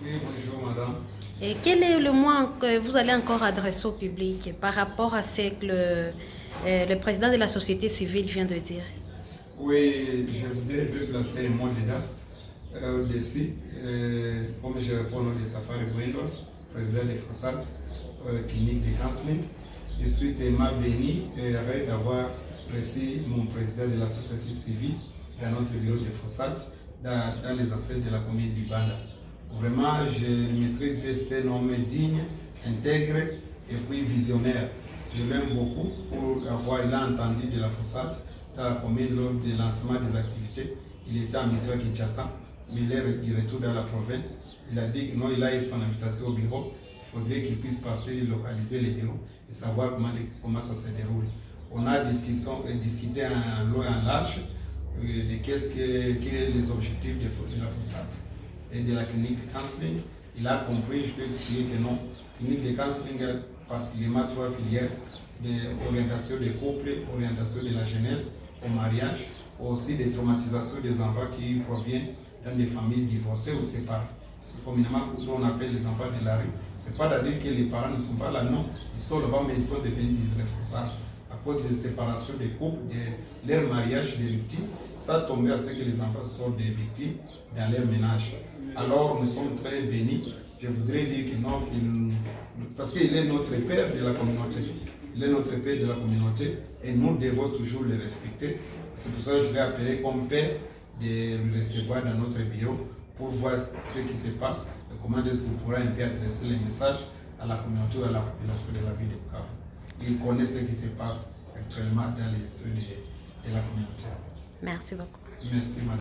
Oui, bonjour madame. Et quel est le mot que vous allez encore adresser au public par rapport à ce que le président de la société civile vient de dire? Oui, je voudrais placer un mot dedans, dessus, comme je réponds au nom de Safari Bouindo, président de FOSSAT, clinique de counseling. Je suis tellement béni et heureux d'avoir reçu mon président de la société civile dans notre bureau de FOSSAT, dans les enceintes de la commune du Banda. Vraiment, je maîtrise bien, c'est un homme digne, intègre et puis visionnaire. Je l'aime beaucoup pour avoir entendu de la FOSSAT dans la commune lors du lancement des activités. Il était en mission à Kinshasa, mais il est de retour dans la province. Il a dit que non, il a eu son invitation au bureau. Il faudrait qu'il puisse passer, localiser les bureaux et savoir comment ça se déroule. On a discuté en long et en large de qu'est-ce que les objectifs de la FOSSAT et de la clinique de counseling. Il a compris, je peux expliquer que non. La clinique de counseling a particulièrement trois filières: d'orientation des couples, orientation de la jeunesse au mariage, aussi des traumatisations des enfants qui proviennent dans des familles divorcées ou séparées. C'est communément on appelle les enfants de la rue. C'est pas à dire que les parents ne sont pas là, non. Ils sont là-bas, mais ils sont devenus irresponsables à cause des séparations des couples, de leur mariage, des victimes. Ça a tombé à ce que les enfants sortent des victimes dans leur ménage. Alors nous sommes très bénis. Je voudrais dire que non, parce qu'il est notre père de la communauté. Il est notre père de la communauté et nous devons toujours le respecter. C'est pour ça que je l'ai appelé comme père de le recevoir dans notre bureau pour voir ce qui se passe et comment est-ce qu'on pourra un peu adresser les messages à la communauté ou à la population de la ville de Bukavu. Il connaît ce qui se passe actuellement dans les cieux de la communauté. Merci beaucoup. Merci madame.